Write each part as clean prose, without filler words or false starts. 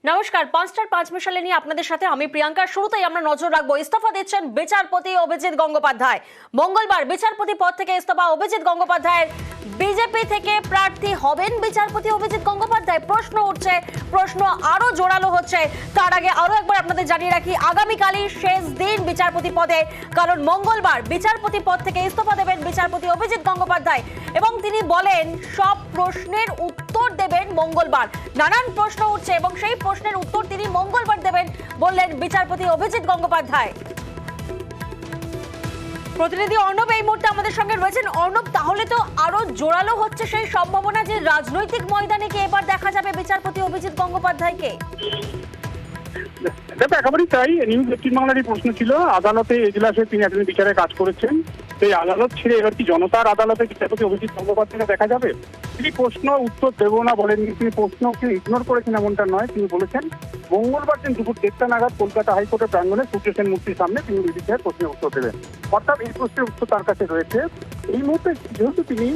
নমস্কার, ৫টার ৫ মিশালে নিয়ে আপনাদের সাথে আমি প্রিয়াঙ্কা। শুরুতেই আমরা নজর রাখবো, ইস্তফা দিচ্ছেন বিচারপতি অভিজিৎ গঙ্গোপাধ্যায়। মঙ্গলবার বিচারপতি পদ থেকে ইস্তফা অভিজিৎ গঙ্গোপাধ্যায়ের। বিজেপি থেকে প্রার্থী হবেন বিচারপতি অভিজিৎ গঙ্গোপাধ্যায়? প্রশ্ন উঠছে, প্রশ্ন আরো জোরালো হচ্ছে। তার আগে আরো একবার আপনাদের জানিয়ে রাখি, আগামীকালই শেষ দিন বিচারপতি পদে, কারণ মঙ্গলবার বিচারপতি পদ থেকে ইস্তফা দেবেন বিচারপতি অভিজিৎ গঙ্গোপাধ্যায় এবং তিনি বলেন সব প্রশ্নের উত্তর দেবেন মঙ্গলবার। নানান প্রশ্ন উঠছে এবং সেই প্রশ্নের উত্তর তিনি মঙ্গলবার দেবেন বললেন বিচারপতি অভিজিৎ গঙ্গোপাধ্যায়। প্রতিনিধি অর্ণব এই মুহূর্তে আমাদের সঙ্গে রয়েছেন। অর্ণব, তাহলে তো আরো জোরালো হচ্ছে সেই সম্ভাবনা যে রাজনৈতিক ময়দানে কি এবার দেখা যাবে বিচারপতি অভিজিৎ গঙ্গোপাধ্যায়কে? দেখো, একেবারেই তাই। নিউজ 18 বাংলারই প্রশ্ন ছিল, আদালতে এজলাসে তিনি একজন বিচারে কাজ করেছেন, সেই আদালত ছেড়ে এবার কি জনতার আদালতে বিচারপতি অভিজিৎ গঙ্গোপাধ্যায়কে দেখা যাবে? তিনি প্রশ্ন উত্তর দেবো না বলেননি, তিনি প্রশ্নকে ইগনোর করেছেন এমনটা নয়। তিনি বলেছেন মঙ্গলবার দিন দুপুর 1টা নাগাদ কলকাতা হাইকোর্টের প্রাঙ্গণে সূর্য সেন মূর্তির সামনে তিনি বিধির প্রশ্নের উত্তর দেবেন। অর্থাৎ এই প্রশ্নের উত্তর তার কাছে রয়েছে। এই মুহূর্তে যেহেতু তিনি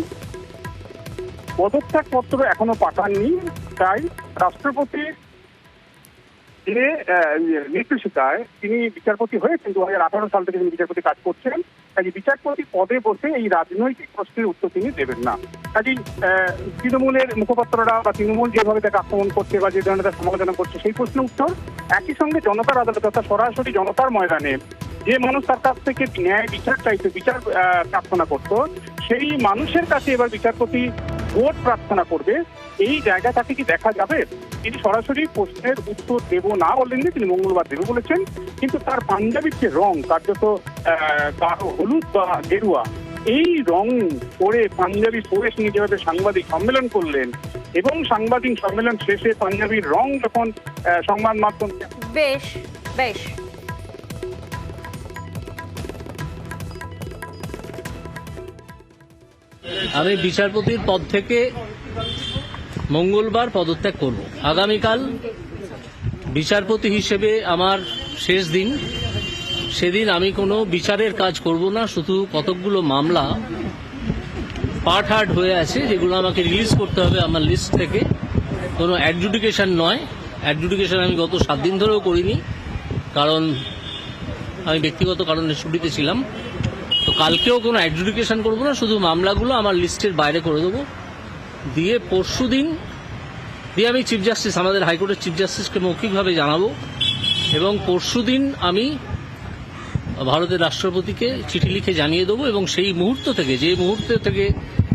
পদত্যাগ পত্র এখনো পাঠাননি, তাই রাষ্ট্রপতির যে নির্দেশিকায় তিনি বিচারপতি হয়েছেন 2018 সাল থেকে তিনি বিচারপতি কাজ করছেন, কাজে বিচারপতি পদে বসে এই রাজনৈতিক প্রশ্নের উত্তর তিনি দেবেন না। কাজেই তৃণমূলের মুখপাত্ররা বা তৃণমূল যেভাবে তাকে আক্রমণ করছে বা যে ধরনের সমালোচনা করছে সেই প্রশ্নের উত্তর, একই সঙ্গে জনতার আদালত অর্থাৎ সরাসরি জনতার ময়দানে যে মানুষ তার কাছ থেকে ন্যায় বিচার চাইতো, বিচার প্রার্থনা করতো, সেই মানুষের কাছে এবার বিচারপতি ভোট প্রার্থনা করবে। এই জায়গা তাকে কি দেখা যাবে? তিনি সরাসরি প্রশ্নের উত্তর দেব না বললেন, তিনি মঙ্গলবার দেব বলেছেন। কিন্তু তার পাঞ্জাবির যে রং, কার্যত গাঢ় হলুদ বা গেরুয়া, এই রং পরে পাঞ্জাবি পরে তিনি যেভাবে সাংবাদিক সম্মেলন করলেন এবং সাংবাদিক সম্মেলন শেষে পাঞ্জাবির রং যখন সংবাদ মাধ্যম বেশ বেশ আমি বিচারপতির পদ থেকে মঙ্গলবার পদত্যাগ করব। আগামীকাল বিচারপতি হিসেবে আমার শেষ দিন। সেদিন আমি কোনো বিচারের কাজ করব না, শুধু কতকগুলো মামলা পার্ট হার্ট হয়ে আছে যেগুলো আমাকে রিলিজ করতে হবে আমার লিস্ট থেকে। কোনো অ্যাডজুডিকেশন নয়, অ্যাডজুডিকেশন আমি গত 7 দিন ধরেও করিনি, কারণ আমি ব্যক্তিগত কারণে ছুটিতে ছিলাম। তো কালকেও কোনো অ্যাডজুডিকেশন করবো না, শুধু মামলাগুলো আমার লিস্টের বাইরে করে দেবো। দিয়ে পরশু দিন আমি চিফ জাস্টিস, আমাদের হাইকোর্টের চিফ জাস্টিসকে মৌখিকভাবে জানাবো এবং পরশু দিন আমি ভারতের রাষ্ট্রপতিকে চিঠি লিখে জানিয়ে দেবো এবং সেই মুহূর্ত থেকে, যে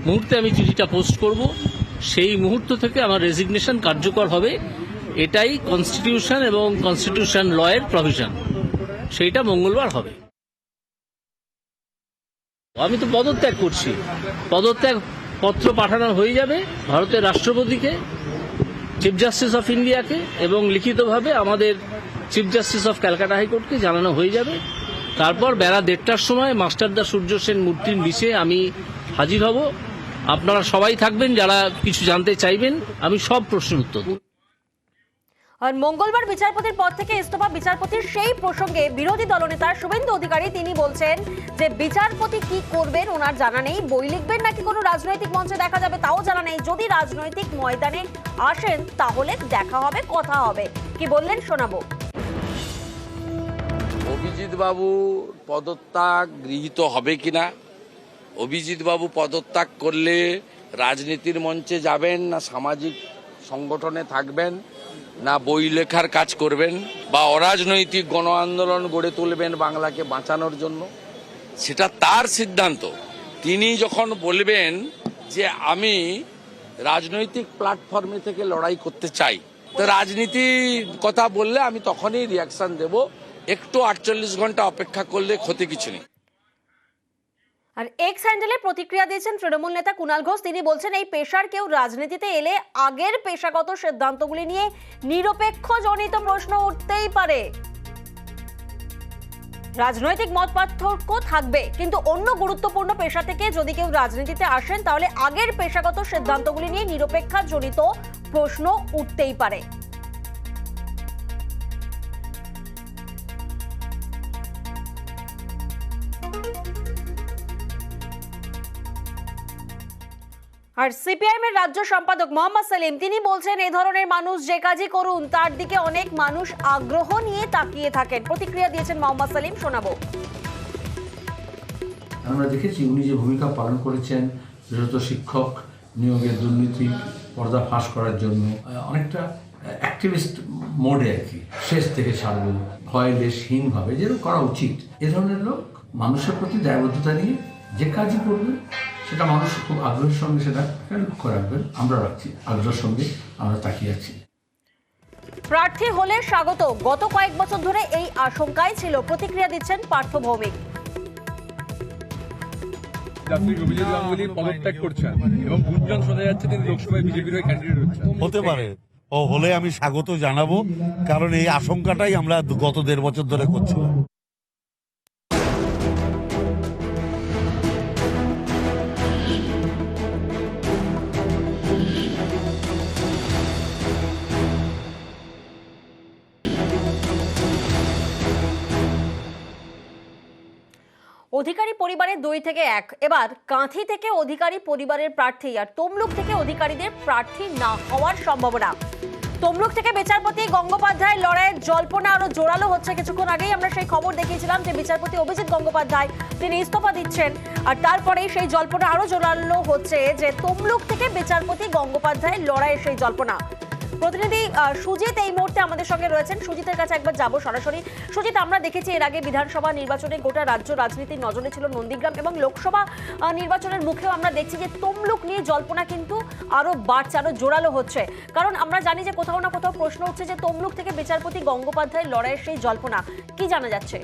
মুহূর্তে আমি চিঠিটা পোস্ট করব, সেই মুহূর্ত থেকে আমার রেজিগনেশন কার্যকর হবে। এটাই কনস্টিটিউশন এবং কনস্টিটিউশন লয়ের প্রভিশন, সেইটা মঙ্গলবার হবে। আমি তো পদত্যাগ করছি, পদত্যাগ পত্র পাঠানো হয়ে যাবে ভারতের রাষ্ট্রপতিকে, চিফ জাস্টিস অফ ইন্ডিয়াকে এবং লিখিতভাবে আমাদের চিফ জাস্টিস অফ ক্যালকাটা হাইকোর্টকে জানানো হয়ে যাবে। তারপর বেলা 1টার সময় মাস্টারদা সূর্য সেন মূর্তির নিচে আমি হাজির হব। আপনারা সবাই থাকবেন যারা কিছু জানতে চাইবেন, আমি সব প্রশ্নের উত্তর দেব। আর মঙ্গলবার বিচারপতির পদ থেকে ইস্তফা বিচারপতির সেই প্রসঙ্গে বিরোধী দলনেতা শুভেন্দু অধিকারী তিনি বলছেন যে বিচারপতি কি করবেন ওনার জানা নেই, বই লিখবেন নাকি কোনো রাজনৈতিক মঞ্চে দেখা যাবে তাও জানা নেই। যদি রাজনৈতিক ময়দানে আসেন তাহলে দেখা হবে, কথা হবে। কি বললেন শোনাবো। অভিজিৎ বাবু পদত্যাগ গৃহীত হবে কিনা, অভিজিৎ বাবু পদত্যাগ করলে রাজনীতির মঞ্চে যাবেন না সামাজিক সংগঠনে থাকবেন না বই লেখার কাজ করবেন বা অরাজনৈতিক গণ আন্দোলন গড়ে তুলবেন বাংলাকে বাঁচানোর জন্য, সেটা তার সিদ্ধান্ত। তিনি যখন বলবেন যে আমি রাজনৈতিক প্ল্যাটফর্মে থেকে লড়াই করতে চাই, তো রাজনীতির কথা বললে আমি তখনই রিয়াকশন দেব। একটু 48 ঘন্টা অপেক্ষা করলে ক্ষতি কিছু নেই। আর এক্স হ্যান্ডেলে প্রতিক্রিয়া দিয়েছেন তৃণমূল নেতা কুণাল ঘোষ। তিনি বলছেন এই পেশার কেউ রাজনীতিতে এলে আগের পেশাগত সিদ্ধান্তগুলি নিয়ে নিরপেক্ষ জনিত প্রশ্ন উঠতেই পারে। রাজনৈতিক মত পার্থক্য থাকবে, কিন্তু অন্য গুরুত্বপূর্ণ পেশা থেকে যদি কেউ রাজনীতিতে আসেন তাহলে আগের পেশাগত সিদ্ধান্তগুলি নিয়ে নিরপেক্ষ জনিত প্রশ্ন উঠতেই পারে। আর সিপিআইএম এর রাজ্য সম্পাদক মোহাম্মদ সেলিম তিনি বলছেন এই ধরনের মানুষ যে কাজই করুন তার দিকে অনেক মানুষ আগ্রহ নিয়ে তাকিয়ে থাকেন। প্রতিক্রিয়া দিয়েছেন মোহাম্মদ সেলিম, শোনাবো। আমরা দেখেছি উনি যে ভূমিকা পালন করেছেন বিশেষত শিক্ষক নিয়োগের দুর্নীতি পর্দা ফাঁস করার জন্য অনেকটা অ্যাক্টিভিস্ট মোডে আর কি, শেষ থেকে ছাড়বো ভয়লেসহীনভাবে যেরকম করা উচিত। এ ধরনের লোক মানুষের প্রতি দায়বদ্ধতা নিয়ে যে কাজই করবে সেটা মানুষ খুব আগ্রহের সঙ্গে সেটা লক্ষ্য রাখবেন। আমরা রাখছি আগ্রহের সঙ্গে, আমরা তাকিয়ে আছি। প্রার্থী হলে স্বাগত, গত কয়েক বছর ধরে এই আশঙ্কাই ছিল। প্রতিক্রিয়া দিচ্ছেন পার্থ ভৌমিক। অভিজিৎ গাঙ্গুলি পদত্যাগ করছেন এবং গুঞ্জন শোনা যাচ্ছে তিনি লোকসভায় বিজেপির হয়ে ক্যান্ডিডেট হচ্ছেন। হতে পারে, ও হলে আমি স্বাগত জানাবো, কারণ এই আশঙ্কাটাই আমরা গত 1.5 বছর ধরে করছিলাম। অধিকারী পরিবারের 2 থেকে 1। এবার কাঁথি থেকে অধিকারী পরিবারের প্রার্থী আর তমলুক থেকে অধিকারীদের প্রার্থী না হওয়ার সম্ভাবনা। তমলুক থেকে বিচারপতি গঙ্গোপাধ্যায়ের লড়াইয়ের জল্পনা আরো জোরালো হচ্ছে। কিছুক্ষণ আগেই আমরা সেই খবর দেখিয়েছিলাম যে বিচারপতি অভিজিৎ গঙ্গোপাধ্যায় তিনি ইস্তফা দিচ্ছেন, আর তারপরেই সেই জল্পনা আরো জোরালো হচ্ছে যে তমলুক থেকে বিচারপতি গঙ্গোপাধ্যায়ের লড়াইয়ের সেই জল্পনা। প্রতিনিধি সুজিত এই মুহূর্তে আমাদের সঙ্গে রয়েছেন, সুজিতের কাছে একবার যাব সরাসরি। সুজিত, আমরা দেখেছি এর আগে বিধানসভা নির্বাচনে গোটা রাজ্য রাজনীতির নজরে ছিল নন্দীগ্রাম, এবং লোকসভা নির্বাচনের মুখেও আমরা দেখছি যে তমলুক নিয়ে জল্পনা কিন্তু আরো বাড়ছে, আরো জোরালো হচ্ছে। কারণ আমরা জানি যে কোথাও না কোথাও প্রশ্ন হচ্ছে যে তমলুক থেকে বিচারপতি গঙ্গোপাধ্যায়ের লড়াইয়ের সেই জল্পনা কি জানা যাচ্ছে?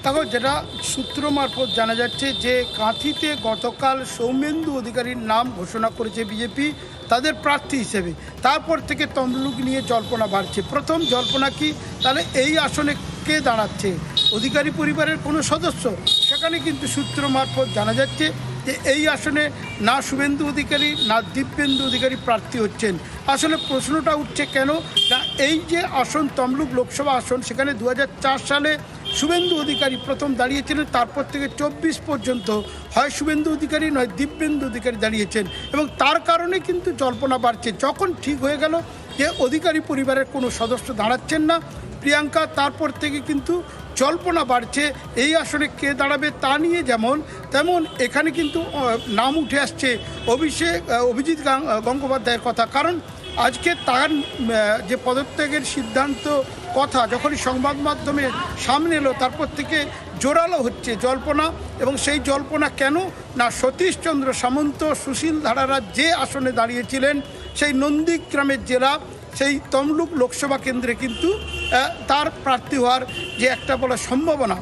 দেখো, যেটা সূত্র মারফত জানা যাচ্ছে যে কাঁথিতে গতকাল সৌমেন্দু অধিকারীর নাম ঘোষণা করেছে বিজেপি তাদের প্রার্থী হিসেবে। তারপর থেকে তমলুক নিয়ে জল্পনা বাড়ছে। প্রথম জল্পনা কি, তাহলে এই আসনে কে দাঁড়াচ্ছে? অধিকারী পরিবারের কোনো সদস্য? সেখানে কিন্তু সূত্র মারফত জানা যাচ্ছে যে এই আসনে না শুভেন্দু অধিকারী না দিব্যেন্দু অধিকারী প্রার্থী হচ্ছেন। আসলে প্রশ্নটা উঠছে কেন না, এই যে আসন তমলুক লোকসভা আসন, সেখানে 2004 সালে শুভেন্দু অধিকারী প্রথম দাঁড়িয়েছিলেন, তারপর থেকে 24 পর্যন্ত হয় শুভেন্দু অধিকারী নয় দিব্যেন্দু অধিকারী দাঁড়িয়েছেন, এবং তার কারণে কিন্তু জল্পনা বাড়ছে। যখন ঠিক হয়ে গেল যে অধিকারী পরিবারের কোনো সদস্য দাঁড়াচ্ছেন না প্রিয়াঙ্কা, তারপর থেকে কিন্তু জল্পনা বাড়ছে এই আসনে কে দাঁড়াবে তা নিয়ে। তেমন এখানে কিন্তু নাম উঠে আসছে অভিজিৎ গঙ্গোপাধ্যায়ের কথা। কারণ আজকে তার যে পদত্যাগের সিদ্ধান্ত কথা যখনই সংবাদ মাধ্যমে সামনে এলো, তারপর থেকে জোরালো হচ্ছে জল্পনা। এবং সেই জল্পনা কেন না, সতীশচন্দ্র সামন্ত সুশীল ধারারা যে আসনে দাঁড়িয়েছিলেন সেই নন্দীগ্রামের জেলা, সেই তমলুক লোকসভা কেন্দ্রে কিন্তু তার প্রার্থী হওয়ার যে একটা বলা সম্ভাবনা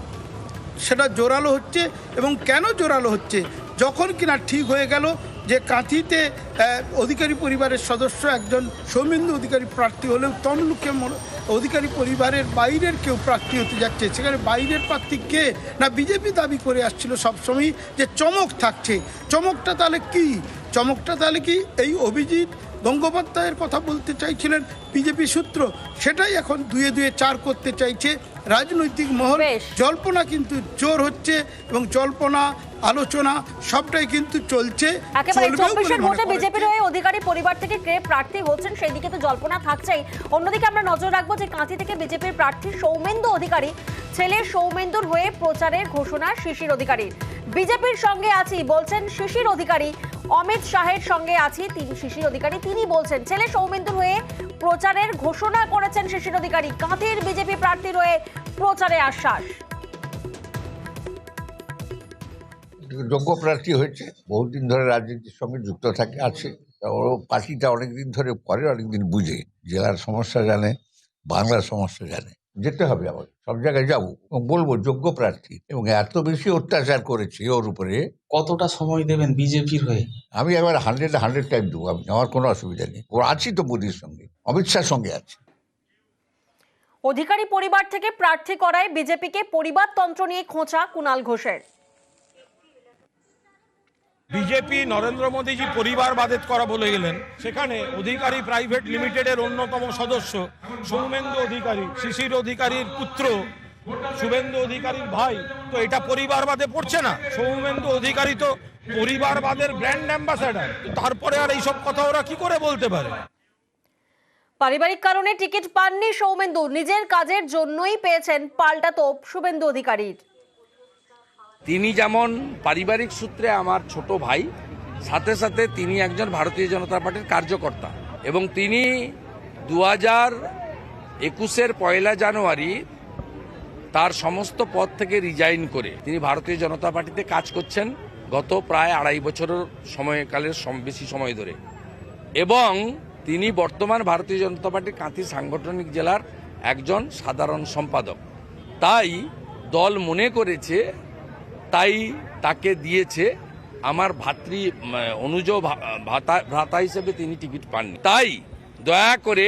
সেটা জোরালো হচ্ছে। এবং কেন জোরালো হচ্ছে, যখন কিনা ঠিক হয়ে গেল যে কাঁথিতে অধিকারী পরিবারের সদস্য একজন সৌমেন্দু অধিকারী প্রার্থী হলেও তমলুকে অধিকারী পরিবারের বাইরের কেউ প্রার্থী হতে যাচ্ছে, সেখানে বাইরের প্রার্থী কে না বিজেপি দাবি করে আসছিল সবসময় যে চমক থাকছে। চমকটা তাহলে কি এই অভিজিৎ গঙ্গোপাধ্যায়ের কথা বলতে চাইছিলেন বিজেপি সূত্র, সেটাই এখন 2-2 4 করতে চাইছে রাজনৈতিক মহল। জল্পনা কিন্তু জোর হচ্ছে এবং জল্পনা আলোচনা সবটাই কিন্তু চলছে। একেবারে 24-এর ভোটে বিজেপির হয়ে অধিকারী পরিবার থেকে কে প্রার্থী হচ্ছেন সেই দিকে তো জল্পনা থাকছেই। অন্যদিকে আমরা নজর রাখবো যে কাঁথি থেকে বিজেপির প্রার্থী সৌমেন্দু অধিকারী, ছেলে সৌমেন্দুর হয়ে প্রচারের ঘোষণা শিশির অধিকারীর। বিজেপির সঙ্গে আছি বলছেন শিশির অধিকারী, অমিত শাহের সঙ্গে আছি শিশির অধিকারী, তিনি বলছেন ছেলে সৌমেন্দুর হয়ে প্রচারের ঘোষণা করেছেন শিশির অধিকারী। কাঁথির বিজেপি প্রার্থীর হয়ে প্রচারে আশ্বাস। যোগ্য প্রার্থী হয়েছে, বহুদিন ধরে রাজনীতির সঙ্গে যুক্ত আছে, ওর পার্টিটা অনেকদিন ধরে করে, অনেকদিন বুঝে, জেলার সমস্যা জানে, বাংলার সমস্যা জানে। যেতে হবে, আবার সব জায়গায় যাবো এবং বলবো যোগ্য প্রার্থী। এবং এত বেশি অত্যাচার করেছে ওর উপরে। কতটা সময় দেবেন বিজেপির হয়ে? আমি এবার 100 টাইম দেবো, আমার কোনো অসুবিধা নেই। ওর আছি তো মোদির সঙ্গে, অমিত শাহের সঙ্গে আছি। অধিকারী পরিবার থেকে প্রার্থী করায় বিজেপিকে পরিবারতন্ত্র নিয়ে খোঁচা কুণাল ঘোষের। বিজেপি নরেন্দ্র মোদীজি পরিবারবাদের করা বলে গেলেন, সেখানে অধিকারী প্রাইভেট লিমিটেডের অন্যতম সদস্য সৌমেন্দু অধিকারী, শিশির অধিকারীর পুত্র, শুভেন্দু অধিকারীর ভাই, তো এটা পরিবারবাদে পড়ছে না? সৌমেন্দু অধিকারী তো পরিবারবাদের ব্র্যান্ড অ্যাম্বাসেডার, তারপরে আর এইসব কথা ওরা কি করে বলতে পারে? পারিবারিক কারণে টিকিট পাননি সৌমেন্দু, নিজের কাজের জন্যই পেয়েছেন পাল্টা তোপ শুভেন্দু অধিকারীর। তিনি যেমন পারিবারিক সূত্রে আমার ছোট ভাই, সাথে সাথে তিনি একজন ভারতীয় জনতা পার্টির কার্যকর্তা এবং তিনি 2021-এর 1 জানুয়ারি তার সমস্ত পদ থেকে রিজাইন করে তিনি ভারতীয় জনতা পার্টিতে কাজ করছেন গত প্রায় 2.5 বছরের সময়কালের বেশি সময় ধরে, এবং তিনি বর্তমান ভারতীয় জনতা পার্টির কাঁথি সাংগঠনিক জেলার একজন সাধারণ সম্পাদক। তাই দল মনে করেছে, তাই তাকে দিয়েছে। আমার অনুজ ভ্রাতা হিসেবে তিনি টিকিট পাননি। তাই দয়া করে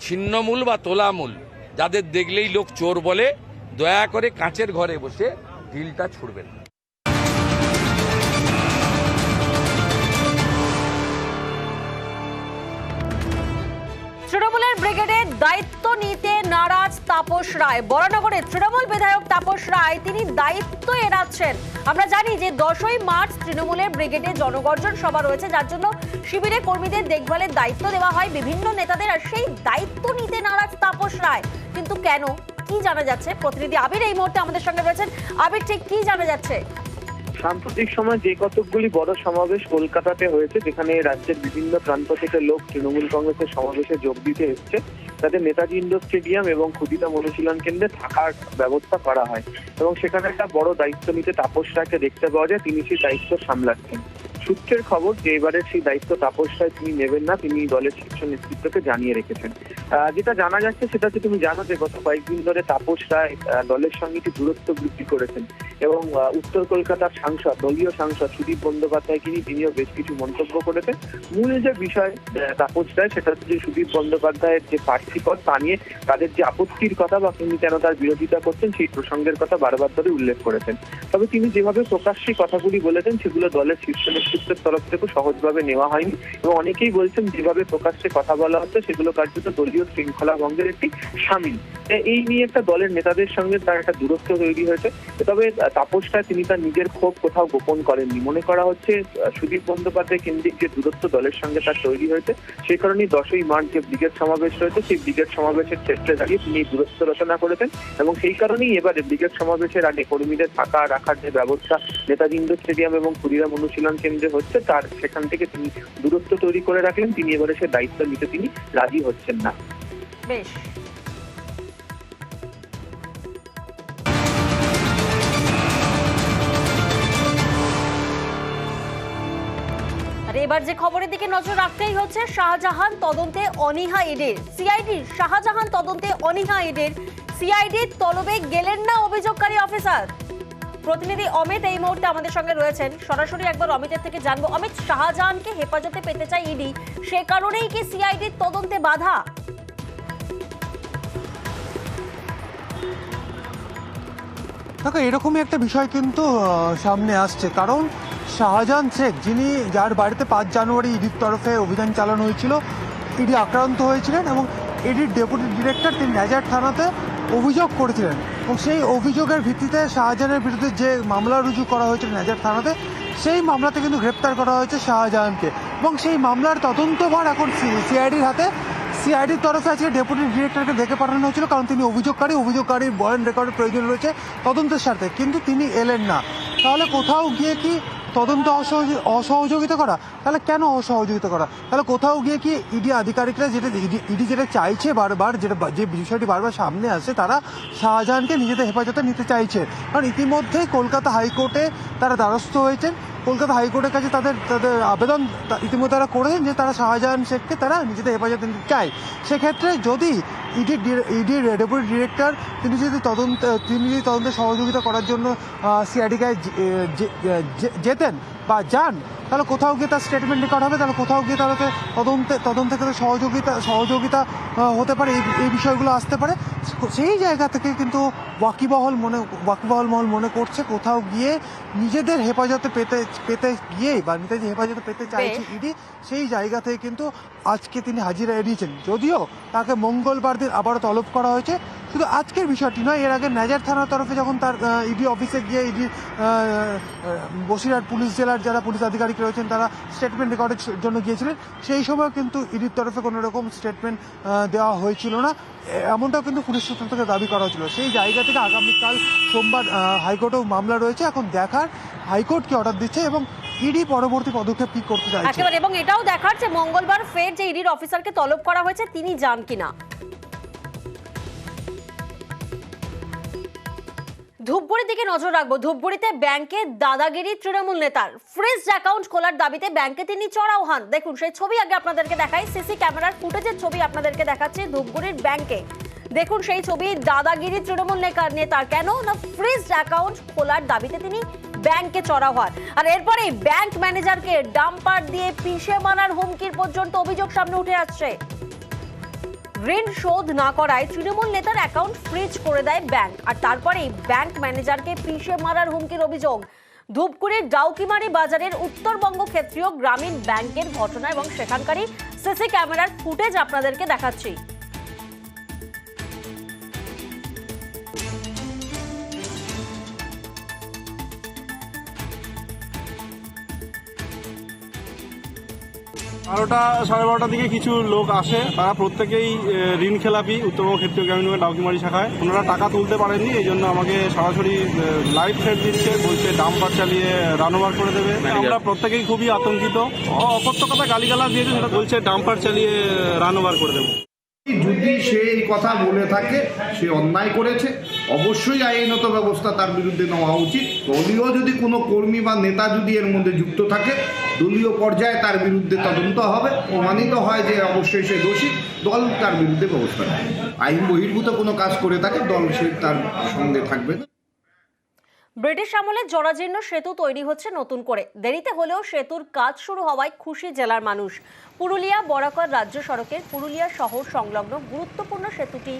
ছিন্নমূল বা তোলামূল যাদের দেখলেই লোক চোর বলে, দয়া করে কাঁচের ঘরে বসে ঢিলটা ছুড়বেন। তৃণমূলের ব্রিগেডের দায়িত্ব নিতে নারাজ তাপস রায়। বরানগরে তৃণমূল বিধায়ক তাপস রায় তিনি দায়িত্ব এড়াচ্ছেন। আমরা জানি যে 10ই মার্চ তৃণমূলের ব্রিগেডে জনগর্জন সভা রয়েছে, যার জন্য শিবিরে কর্মীদের দেখভালের দায়িত্ব দেওয়া হয় বিভিন্ন নেতাদের, আর সেই দায়িত্ব নিতে নারাজ তাপস রায়। কিন্তু কেন, কি জানা যাচ্ছে? প্রতিনিধি আবির এই মুহূর্তে আমাদের সঙ্গে রয়েছেন। আবির, ঠিক কি জানা যাচ্ছে? সাম্প্রতিক সময় যে কতকগুলি বড় সমাবেশ কলকাতাতে হয়েছে, যেখানে রাজ্যের বিভিন্ন প্রান্ত থেকে লোক তৃণমূল কংগ্রেসের সমাবেশে যোগ দিতে এসছে, তাদের নেতাজি ইন্ডোর স্টেডিয়াম এবং ক্ষুদিতা অনুশীলন কেন্দ্রে থাকার ব্যবস্থা করা হয় এবং সেখানে একটা বড় দায়িত্ব নিতে তাপস রায়কে দেখতে পাওয়া যায়। তিনি সেই দায়িত্ব সামলাচ্ছেন। সূত্রের খবর যে এবারের সেই দায়িত্ব তাপস রায় তিনি নেবেন না, তিনি দলের শীর্ষ নেতৃত্বকে জানিয়ে রেখেছেন। যেটা জানা যাচ্ছে সেটা হচ্ছে, তুমি জানো যে গত কয়েকদিন ধরে তাপস রায় দলের সঙ্গে একটি দূরত্ব বৃদ্ধি করেছেন এবং উত্তর কলকাতার সাংসদ, দলীয় সাংসদ সুদীপ বন্দ্যোপাধ্যায়কে নিয়ে তিনিও বেশ কিছু মন্তব্য করেছেন। মূল যে বিষয় তাপস রায়, সেটা হচ্ছে যে সুদীপ বন্দ্যোপাধ্যায়ের যে প্রার্থী পদ তা নিয়ে তাদের যে আপত্তির কথা বা তিনি কেন তার বিরোধিতা করছেন সেই প্রসঙ্গের কথা বারবার ধরে উল্লেখ করেছেন। তবে তিনি যেভাবে প্রকাশ্যে কথাগুলি বলেছেন সেগুলো দলের শীর্ষ নেতৃত্বের তরফ থেকে সহজভাবে নেওয়া হয়নি এবং অনেকেই বলছেন যেভাবে প্রকাশ্যে কথা বলা হচ্ছে সেগুলো কার্যত দলীয় শৃঙ্খলা ভঙ্গের একটি শামিল। এই নিয়ে একটা দলের নেতাদের সঙ্গে তার একটা দূরত্ব তৈরি হয়েছে। তবে তাপস রায় তিনি তার নিজের ক্ষোভ কোথাও গোপন করেননি। মনে করা হচ্ছে সুদীপ বন্দ্যোপাধ্যায় কেন্দ্রিক যে দূরত্ব দলের সঙ্গে তার তৈরি হয়েছে, সেই কারণেই 10ই মার্চ যে ব্রিগেড সমাবেশ রয়েছে সেই ব্রিগেড সমাবেশের ক্ষেত্রে দাঁড়িয়ে তিনি দূরত্ব রচনা করেছেন এবং সেই কারণেই এবারে ব্রিগেড সমাবেশের আগে কর্মীদের থাকা রাখার যে ব্যবস্থা নেতাজি ইন্ডোর স্টেডিয়াম এবং ক্ষুদিরাম অনুশীলন কেন্দ্রে হচ্ছে, তার সেখান থেকে তিনি দূরত্ব তৈরি করে রাখলেন। তিনি এবারে সে দায়িত্ব নিতে তিনি রাজি হচ্ছেন না। বেশ, এবার যে খবরের দিকে নজর রাখতেই হচ্ছে, শাহজাহান তদন্তে অনীহা ইডির। সিআইডির শাহজাহান তদন্তে অনীহা ইডির। সিআইডির তলবে গেলেন না অভিযোগকারী অফিসার। প্রতিনিধি অমিত এই মুহূর্তে আমাদের সঙ্গে রয়েছেন, সরাসরি একবার অমিতের থেকে জানবো। অমিত, শাহজাহানকে হেফাজতে পেতে চাই ইডি, সে কারণেই কি সিআইডির তদন্তে বাধা? দেখো, এরকমই একটা বিষয় কিন্তু সামনে আসছে, কারণ শাহজাহান শেখ, যার বাড়িতে 5 জানুয়ারি ইডির তরফে অভিযান চালানো হয়েছিল, ইডি আক্রান্ত হয়েছিলেন এবং ইডির ডেপুটি ডিরেক্টর তিনি নাজার থানাতে অভিযোগ করেছিলেন এবং সেই অভিযোগের ভিত্তিতে শাহজাহানের বিরুদ্ধে যে মামলা রুজু করা হয়েছিল নাজার থানাতে, সেই মামলাতে কিন্তু গ্রেপ্তার করা হয়েছে শাহজাহানকে এবং সেই মামলার তদন্তভার এখন সিআইডির হাতে। সিআইডির তরফে আজকে ডেপুটি ডিরেক্টরকে ডেকে পাঠানো হয়েছিল, কারণ তিনি অভিযোগকারীর বয়ান রেকর্ডের প্রয়োজন রয়েছে তদন্তের স্বার্থে, কিন্তু তিনি এলেন না। তাহলে কোথাও গিয়ে কি তদন্ত অসহযোগিতা করা? তাহলে কেন অসহযোগিতা করা? তাহলে কোথাও গিয়ে কি ইডি আধিকারিকরা ইডি যেটা চাইছে বারবার, যে বিষয়টি বারবার সামনে আসছে, তারা শাহজাহানকে নিজেদের হেফাজতে নিতে চাইছে। কারণ ইতিমধ্যেই কলকাতা হাইকোর্টে তারা দ্বারস্থ হয়েছেন। কলকাতা হাইকোর্টের কাছে তাদের আবেদন ইতিমধ্যে তারা করেছেন যে তারা শাহজাহান শেখকে তারা নিজেদের হেফাজতে নিতে চায়। সেক্ষেত্রে যদি ইডির ডেপুটি ডিরেক্টর তিনি যদি তদন্তে সহযোগিতা করার জন্য সিআইডিকে যেতেন বা যান, তাহলে কোথাও গিয়ে তার স্টেটমেন্ট রেকর্ড হবে, তাহলে কোথাও গিয়ে তাহলে তদন্তে সহযোগিতা হতে পারে, এই বিষয়গুলো আসতে পারে। সেই জায়গা থেকে কিন্তু ওয়াকিবহল মহল মনে করছে কোথাও গিয়ে নিজেদের হেফাজতে পেতে গিয়েই বা নিজেদের হেফাজতে পেতে চাইছে ইডি, সেই জায়গা থেকে কিন্তু আজকে তিনি হাজিরা এড়িয়েছেন। যদিও তাকে মঙ্গলবার দিন আবারও তলব করা হয়েছে, শুধু আজকের বিষয়টি নয়, এর আগে নাজার থানার তরফে যখন তার ইডি অফিসে গিয়ে ইডির বসিরহাট পুলিশ জেলার যারা পুলিশ আধিকারিক রয়েছেন তারা স্টেটমেন্ট রেকর্ডের জন্য গিয়েছিলেন, সেই সময় কিন্তু ইডির তরফে কোনো রকম স্টেটমেন্ট দেওয়া হয়েছিল না, এমনটাও কিন্তু পুলিশ সূত্র থেকে দাবি করা হয়েছিল। সেই জায়গা থেকে আগামীকাল সোমবার হাইকোর্টেও মামলা রয়েছে। এখন দেখার হাইকোর্ট কি অর্ডার দিচ্ছে এবং ইডি পরবর্তী পদক্ষেপ কি করতে চাইছে। একেবারে, এবং এটাও দেখার যে মঙ্গলবার ফের যে ইডির অফিসারকে তলব করা হয়েছে তিনি যান কিনা। ধূপগুড়ির দিকে নজর রাখবো। ধূপগুড়িতে ব্যাংকে দাদাগিরি তৃণমূল নেতার। ফ্রিজ অ্যাকাউন্ট খোলার দাবিতে ব্যাংকে তিনি চড়াও হন। দেখুন সেই ছবি আগে আপনাদেরকে দেখাই, সিসি ক্যামেরার ফুটেজের ছবি আপনাদেরকে দেখাচ্ছি ধূপগুড়ির ব্যাংকে। দেখুন সেই ছবি দাদাগিরি তৃণমূল নেতার। কেন না ফ্রিজ অ্যাকাউন্ট খোলার দাবিতে তিনি ব্যাংকে চড়াও হন। আর এরপরে ব্যাংক ম্যানেজারকে ডাম্পার দিয়ে পিষে মারার হুমকির পর্যন্ত অভিযোগ সামনে উঠে আসছে। ঋণ শোধ না করায় তৃণমূল নেতার অ্যাকাউন্ট ফ্রিজ করে দেয় ব্যাংক, আর তারপরেই ব্যাংক ম্যানেজারকে পিষে মারার হুমকির অভিযোগ। ধূপগুড়ির ডাউকিমারি বাজারের উত্তরবঙ্গ ক্ষেত্রীয় গ্রামীণ ব্যাংকের ঘটনা এবং সেখানকারই সিসি ক্যামেরার ফুটেজ আপনাদেরকে দেখাচ্ছি। সাড়ে 12টার দিকে কিছু লোক আসে, তারা প্রত্যেকেই ঋণ খেলাপি উত্তরবঙ্গ ক্ষেত্রীয় গ্রামীণ ব্যাংকের ডাউকিমারি শাখায়। ওনারা টাকা তুলতে পারেননি, এই জন্য আমাকে সরাসরি লাইভ থ্রেট দিচ্ছে, বলছে ডাম্পার চালিয়ে রান ওভার করে দেবে। আমরা প্রত্যেকেই খুবই আতঙ্কিত। অকথ্য কথা গালিগালাজ দিয়েছে, সেটা বলছে ডাম্পার চালিয়ে রান ওভার করে দেবো। যদি সে এই কথা বলে থাকে, সে অন্যায় করেছে, অবশ্যই আইনত ব্যবস্থা তার বিরুদ্ধে নেওয়া উচিত। দলীয় যদি কোনো কর্মী বা নেতা যদি এর মধ্যে যুক্ত থাকে, দলীয় পর্যায়ে তার বিরুদ্ধে তদন্ত হবে, প্রমাণিত হয় যে অবশ্যই সে দোষী, দল তার বিরুদ্ধে ব্যবস্থা নেবে। আইন বহির্ভূত কোনো কাজ করে থাকে, দল সে তার সঙ্গে থাকবে না। ব্রিটিশ আমলে জরাজীর্ণ সেতু তৈরি হচ্ছে নতুন করে। দেরিতে হলেও সেতুর কাজ শুরু হওয়ায় খুশি জেলার মানুষ। পুরুলিয়া বরাকর রাজ্য সড়কের পুরুলিয়া শহর সংলগ্ন গুরুত্বপূর্ণ সেতুটি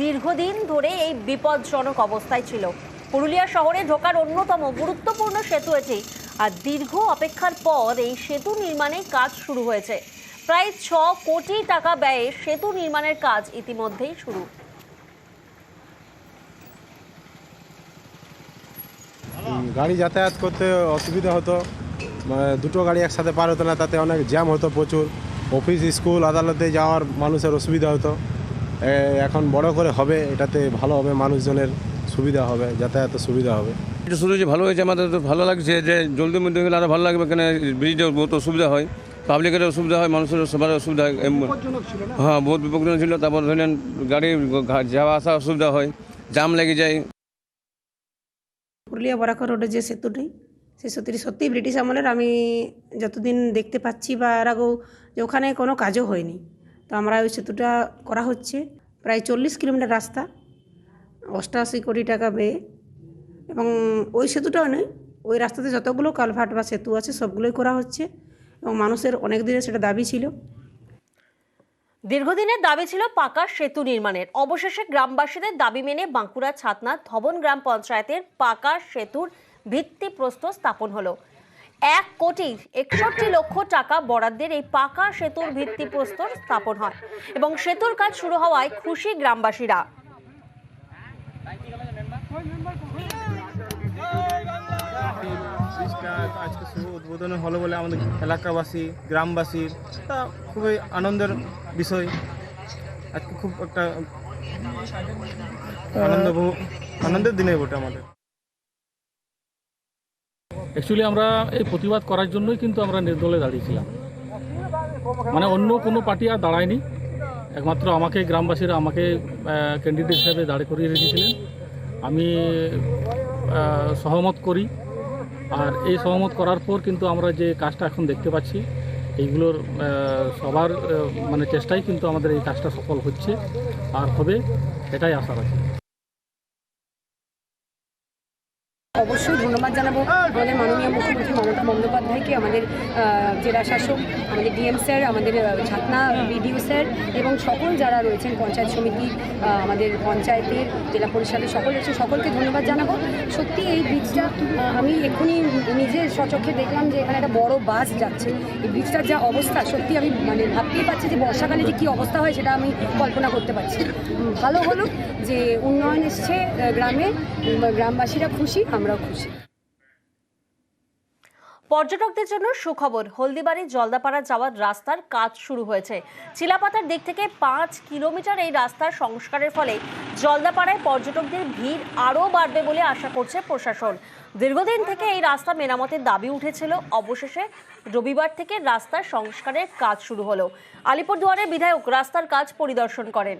দীর্ঘদিন ধরে এই বিপজ্জনক অবস্থায় ছিল। পুরুলিয়া শহরে ঢোকার অন্যতম গুরুত্বপূর্ণ সেতু এটি, আর দীর্ঘ অপেক্ষার পর এই সেতু নির্মাণের কাজ শুরু হয়েছে। প্রায় 6 কোটি টাকা ব্যয়ে সেতু নির্মাণের কাজ ইতিমধ্যেই শুরু। গাড়ি যাতায়াত করতে অসুবিধা হতো, দুটো গাড়ি একসাথে পার হতো না, তাতে অনেক জ্যাম হতো প্রচুর। অফিস স্কুল আদালতে যাওয়ার মানুষের অসুবিধা হতো। এখন বড় করে হবে, এটাতে ভালো হবে, মানুষজনের সুবিধা হবে, যাতায়াতের সুবিধা হবে। এটা শুরু যে ভালো হয়েছে, আমাদের তো ভালো লাগছে যে জলদি মধ্যে গেলে আরও ভালো লাগবে। এখানে ব্রিজের বহুত অসুবিধা হয়, পাবলিকের অসুবিধা হয়, মানুষের সবার অসুবিধা হয়। হ্যাঁ, বহুত বিপজ্জনক ছিল। তারপর ধরেন গাড়ি যাওয়া আসা অসুবিধা হয়, জাম লেগে যায়। পুরুলিয়া বরাকর রোডের যে সেতুটি, সেই সেতুটি সত্যিই ব্রিটিশ আমলের। আমি যতদিন দেখতে পাচ্ছি বা এর আগেও যে ওখানে কোনো কাজও হয়নি, তো আমরা ওই সেতুটা করা হচ্ছে। প্রায় 40 কিলোমিটার রাস্তা, 88 কোটি টাকা ব্যয়ে। এবং ওই সেতুটাও নয়, ওই রাস্তাতে যতগুলো কালভার্ট বা সেতু আছে সবগুলোই করা হচ্ছে এবং মানুষের অনেক দিনের সেটা দাবি ছিল। দীর্ঘদিনের দাবি ছিল পাকা সেতু নির্মাণের। অবশেষে গ্রামবাসীদের দাবি মেনে বাঁকুড়া ছাতনা ধবন গ্রাম পঞ্চায়েতের পাকা সেতুর ভিত্তিপ্রস্তর স্থাপন হলো। 1,61,00,000 টাকা বরাদ্দের এই পাকা সেতুর ভিত্তিপ্রস্তর স্থাপন হয় এবং সেতুর কাজ শুরু হওয়ায় খুশি গ্রামবাসীরা। আজকে শুভ উদ্বোধন হলো বলে আমাদের এলাকাবাসী গ্রামবাসীর তা খুবই আনন্দের বিষয়। আজকে খুব একটা আনন্দের দিনে বটে আমাদের। অ্যাকচুয়ালি আমরা এই প্রতিবাদ করার জন্যই কিন্তু আমরা নির্দলে দাঁড়িয়েছিলাম, মানে অন্য কোনো পার্টি আর দাঁড়ায়নি। একমাত্র আমাকে গ্রামবাসীরা আমাকে ক্যান্ডিডেট হিসেবে দাঁড় করিয়ে রেখেছিলেন। আমি সহমত করি, আর এই সহমত করার পর কিন্তু আমরা যে কাজটা এখন দেখতে পাচ্ছি, এইগুলোর সবার মানে চেষ্টাই কিন্তু আমাদের এই কাজটা সফল হচ্ছে আর হবে, এটাই আশা রাখি। অবশ্যই ধন্যবাদ জানাবো আমাদের মাননীয় মুখ্যমন্ত্রী মমতা বন্দ্যোপাধ্যায়কে, আমাদের জেলা শাসক, আমাদের ডিএম স্যার, আমাদের ছাতনা বিডিও স্যার এবং সকল যারা রয়েছেন পঞ্চায়েত সমিতি, আমাদের পঞ্চায়েতের জেলা পরিষদের সকল রয়েছে, সকলকে ধন্যবাদ জানাবো। সত্যি এই ব্রিজটা আমি এক্ষুনি নিজের স্বচক্ষে দেখলাম যে এখানে একটা বড় বাস যাচ্ছে। এই ব্রিজটার যা অবস্থা সত্যি আমি ভাবতেই পারছি যে বর্ষাকালে যে কী অবস্থা হয় সেটা আমি কল্পনা করতে পারছি। ভালো হলো যে উন্নয়ন এসছে গ্রামে, গ্রামবাসীরা খুশি, আমরাও খুশি। পর্যটকদের জন্য সুখবর, হলদিবাড়ি জলদাপাড়া যাওয়ার রাস্তার কাজ শুরু হয়েছে। চিলাপাতার দিক থেকে 5 কিলোমিটার এই রাস্তার সংস্কারের ফলে জলদাপাড়ায় পর্যটকদের ভিড় আরও বাড়বে বলে আশা করছে প্রশাসন। দীর্ঘদিন থেকে এই রাস্তা মেরামতের দাবি উঠেছিল, অবশেষে রবিবার থেকে রাস্তার সংস্কারের কাজ শুরু হলো। আলিপুরদুয়ারের বিধায়ক রাস্তার কাজ পরিদর্শন করেন।